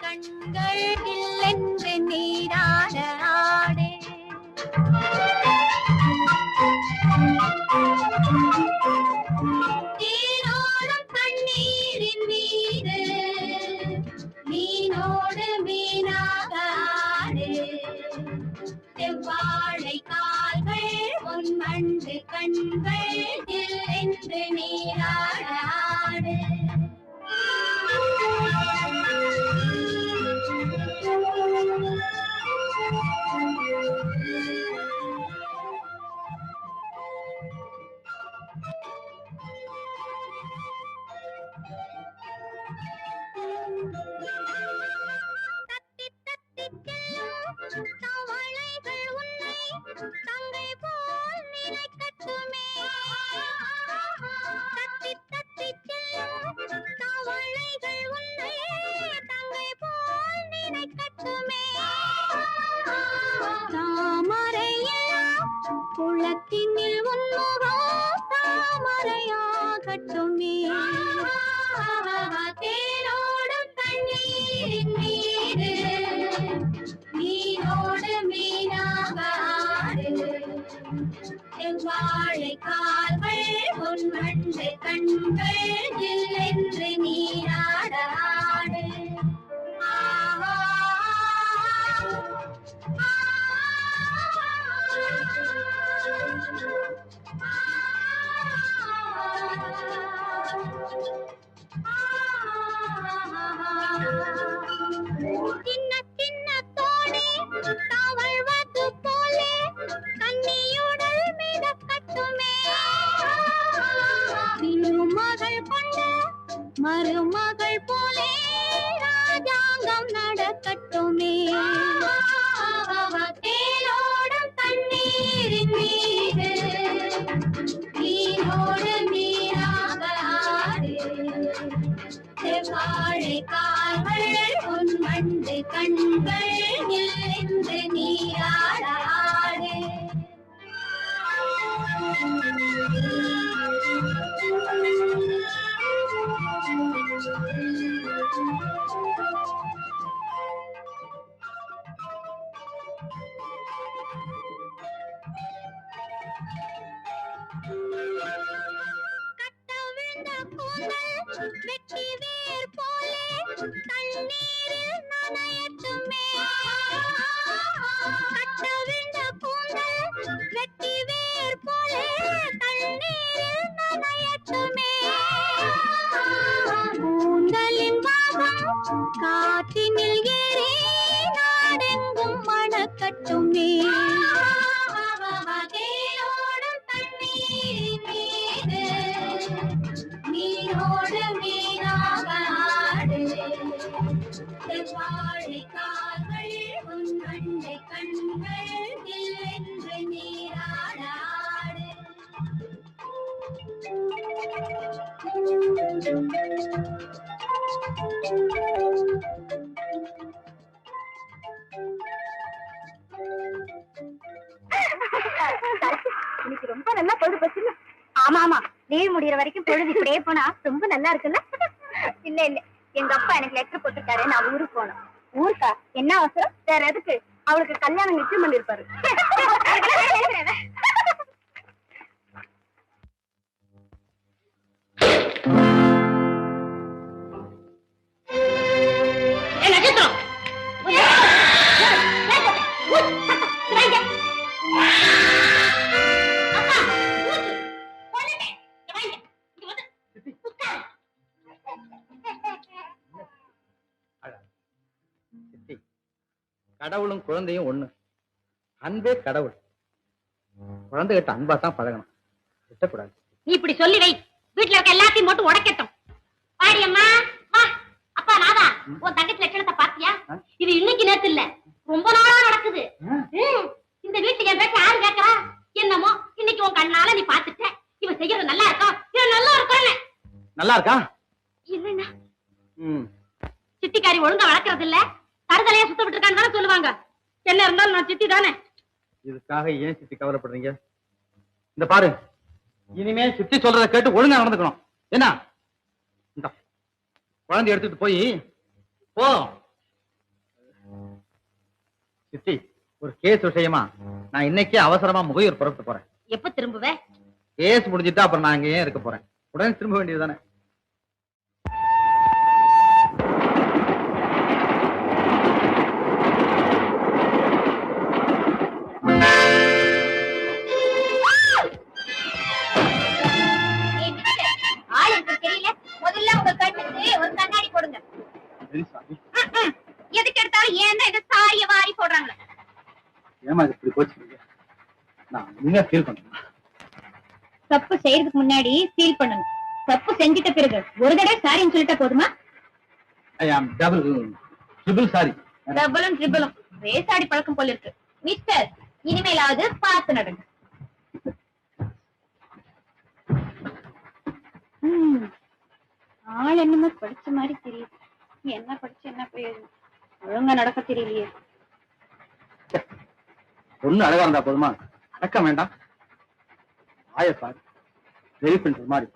கண்கள் இல்லென்று நீராட ஆடு. தேனோடும் தண்ணீரின் மீது மீனோடு மீனாக ஆடு. செவ்வாழை கால்கள் பொன்மண்டு கண்கள் இல்லென்று நீராட ஆடு. தவளைகள் உன்னை தங்கை போல் நினைக்கட்டுமே. தத்தி தத்தி செல்லும் தவளைகள் உன்னை தங்கை போல் நினைக்கட்டுமே. தாமரையெல்லாம் குளத்தினில் உன்முகம் தாமரையாகட்டுமே. தேனோடும் தண்ணீரின் மீது மீனோடு மீனாக ஆடு. செவ்வாழை கால்கள் பொன்மண்டு கண்கள் இல்லென்று நீராட ஆடு. சின்ன சின்ன தோணி தவழ்வது போலே கன்னியுடல் மிதக்கட்டுமே. திருமகள் கொண்ட மருமகள் போலே ராஜாங்கம் நடக்கட்டுமே. தேனோடும் தண்ணீரின் மீது மீனோடு மீனாக ஆடு. செவ்வாழை கால்கள் பொன்மண்டு கண்கள் இல்லென்று நீராட ஆடு. கட்டவிழ்ந்த கூந்தல் வெட்டி வேர் போலே தண்ணீரில் நனையட்டுமே. கட்டவிழ்ந்த கூந்தல் வெட்டி வேர் போலே தண்ணீரில் நனையட்டுமே. கூந்தலின் வாசம் காற்றினில் ஏறி நாடெங்கும் மணக்கட்டுமே. தேனோடும் தண்ணீரின் மீது மீனோடு மீனாக ஆடு. செவ்வாழை கால்கள் பொன்மண்டு கண்கள் இல்லென்று நீராட ஆடு. இன்னைக்கு ரொம்ப நல்லா பொழுது போச்சு. ஆமா ஆமா, லீவ் முடியற வரைக்கும் பொழுது இப்படியே போனா ரொம்ப நல்லா இருக்குல்ல. இல்ல இல்ல, எங்க அப்பா எனக்கு லெட்டர் போட்டிருக்காரு, நான் ஊருக்கு போனோம். ஊருக்கா? என்ன அவசரம்? வேற எதுக்கு? அவளுக்கு கல்யாணம் நிச்சயம் பண்ணிருப்பாரு. கடவுளும் குழந்தையும் ஒண்ணு. அன்பே கடவுள். குழந்தைகிட்ட அன்பா தான் பழகணும், விட்டக்கூடாது. நீ இப்படி சொல்லி வை, வீட்டுல இருக்க எல்லாத்தையும் போட்டு உடைக்கட்டும். பாடியம்மா வா. அப்பா நாதா, உன் தங்கச்சி லட்சணத்தை பாத்தியா? இது இன்னைக்கு நேத்து இல்ல, ரொம்ப நாளா நடக்குது. இந்த வீட்டுல என் பேச்ச யாரு கேட்கறா? என்னமோ இன்னைக்கு உன் கண்ணால நீ பாத்துட்ட. இவன் செய்யறது நல்லா இருக்கா? இது நல்லா இருக்கும். நல்லா இருக்கா? இல்லன்னா சித்திக்காரி ஒழுங்கா வளர்க்கறது இல்ல, தருதலையா சுத்த விட்டுருக்கான்னு தானே சொல்லுவாங்க. என்ன இருந்தாலும் நான் சித்தி தானே. இதுக்காக ஏன் சித்தி கவலைப்படுறீங்க? இந்த பாரு, இனிமே சித்தி சொல்றத கேட்டு ஒழுங்கா நடந்துக்கணும். என்ன, இந்த குழந்தை எடுத்துட்டு போய் போ, சித்தி, ஒரு கேஸ் விஷயமா நான் இன்னைக்கே அவசரமா முகையூர் புறப்பட்டு போறேன். எப்ப திரும்புவே? கேஸ் முடிஞ்சிட்டா அப்புறம் நான் அங்கேயே இருக்க போறேன். உடனே திரும்ப வேண்டியதுதானே? ஆள் எனக்கு தெரியல. முதல்ல உங்க கண்ணுக்கு ஒரு கண்ணாடி போடுங்க. எதுக்கு எடுத்தாலும் ஏன் இதை சாரிய வாரி போடுறாங்க? ஏமா இப்படி போச்சு? நான் உண்மையா ஃபீல் பண்றேன். தப்பு செய்யறதுக்கு முன்னாடி ஃபீல் பண்ணணும். தப்பு செஞ்சிட்ட பிறகு ஒரு தடவை சாரின்னு சொல்லிட்டா போதுமா? ஐ ஆம் ட்ரிபிள் சாரி. டபுளும் ட்ரிபிளும் ரேசாடி பழக்கம் போல இருக்கு. மிஸ்டர், இனிமேலாவது பார்த்து நடங்க. ஆள் என்னமோ படிச்ச மாதிரி தெரியுது. என்ன படிச்சு என்ன பிரயோஜனம்? ஒழுங்கா நடக்க தெரியலையே. ஒண்ணு அழகா இருந்தா போதுமா? அடக்கம் வேண்டாம். ஆய பாரு, வெறி பண்ற மாதிரி